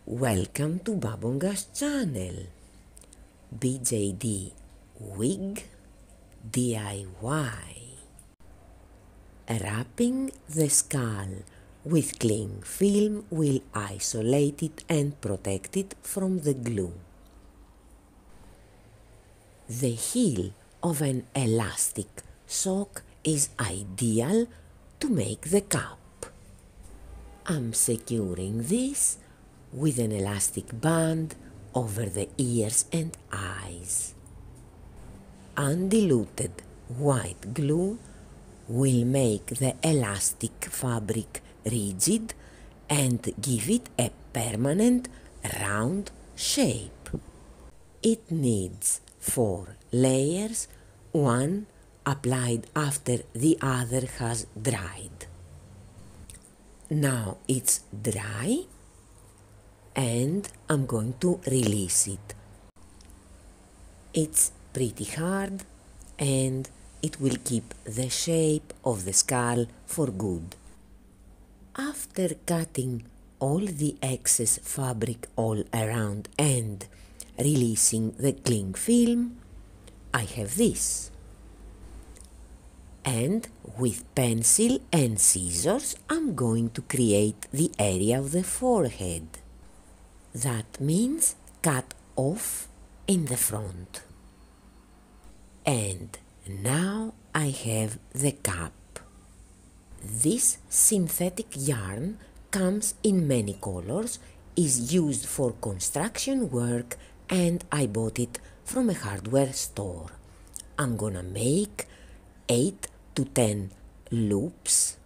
Welcome to Babonga's channel. BJD Wig DIY. Wrapping the skull with cling film will isolate it and protect it from the glue. The heel of an elastic sock is ideal to make the cap. I'm securing this with an elastic band over the ears and eyes. Undiluted white glue will make the elastic fabric rigid and give it a permanent round shape. It needs 4 layers, one applied after the other has dried. Now it's dry and I'm going to release it. It's pretty hard and it will keep the shape of the skull for good. After cutting all the excess fabric all around and releasing the cling film, I have this. And with pencil and scissors I'm going to create the area of the forehead. That means cut off in the front. And now I have the cap. This synthetic yarn comes in many colors, is used for construction work, and I bought it from a hardware store. I'm gonna make 8 to 10 loops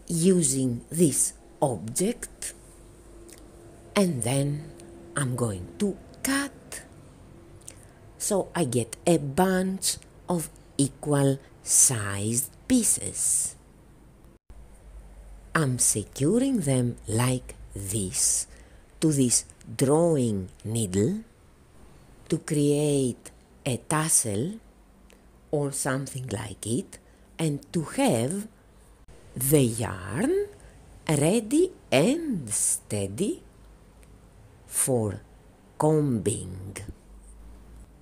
using this object, and then I'm going to cut so I get a bunch of equal sized pieces. I'm securing them like this to this drawing needle to create a tassel or something like it, and to have the yarn ready and steady for combing.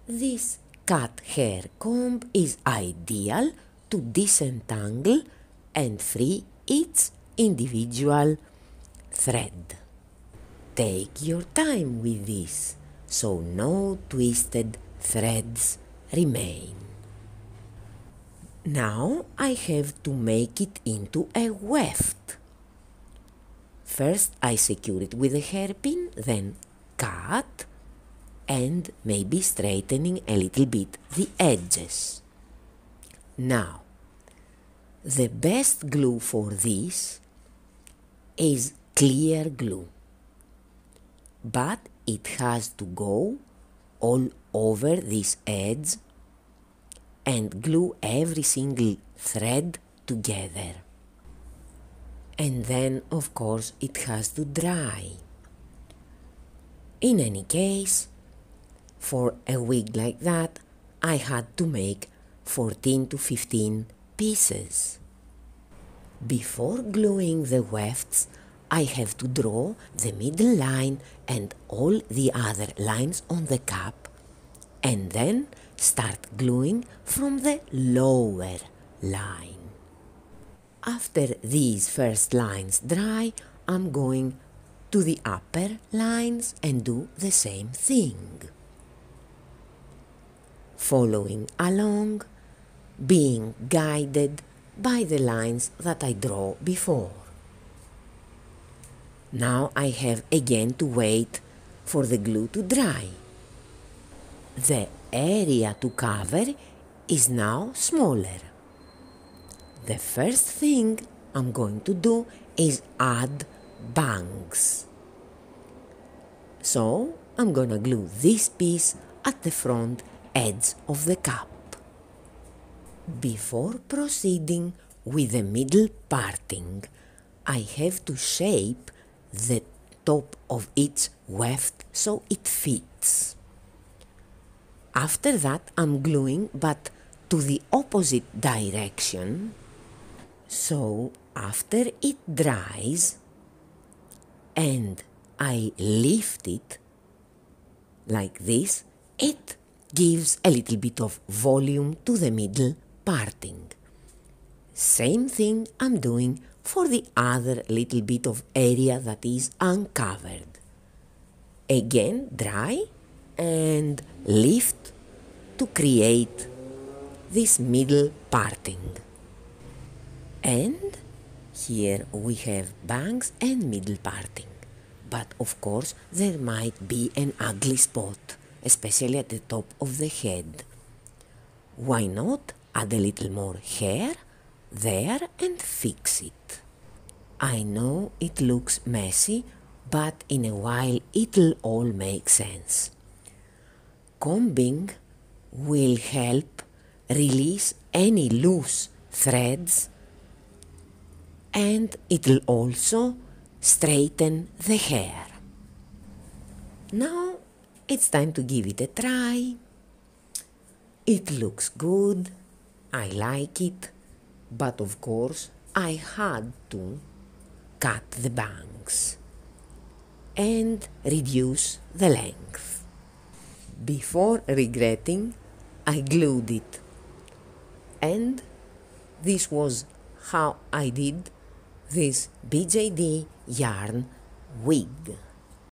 This cut hair comb is ideal to disentangle and free its individual thread. Take your time with this so no twisted threads remain. Now I have to make it into a weft. First I secure it with a hairpin, then cut and maybe straightening a little bit the edges. Now, the best glue for this is clear glue, but it has to go all over this edge and glue every single thread together. And then, of course, it has to dry. In any case, for a wig like that, I had to make 14 to 15 pieces. Before gluing the wefts, I have to draw the middle line and all the other lines on the cap, and then start gluing from the lower line. After these first lines dry, I'm going to the upper lines and do the same thing. Following along, being guided by the lines that I draw before. Now I have again to wait for the glue to dry. The area to cover is now smaller. The first thing I'm going to do is add bangs. So I'm gonna glue this piece at the front edge of the cap. Before proceeding with the middle parting, I have to shape the top of each weft so it fits. After that I'm gluing, but to the opposite direction, so after it dries and I lift it like this, it gives a little bit of volume to the middle parting. Same thing I'm doing for the other little bit of area that is uncovered. Again, dry and lift to create this middle parting. And here we have bangs and middle parting. But of course there might be an ugly spot, especially at the top of the head. Why not add a little more hair there and fix it? I know it looks messy, but in a while it'll all make sense. Combing will help release any loose threads, and it'll also straighten the hair. Now it's time to give it a try. It looks good, I like it, but of course I had to cut the bangs and reduce the length. Before regretting, I glued it, and this was how I did this BJD yarn wig.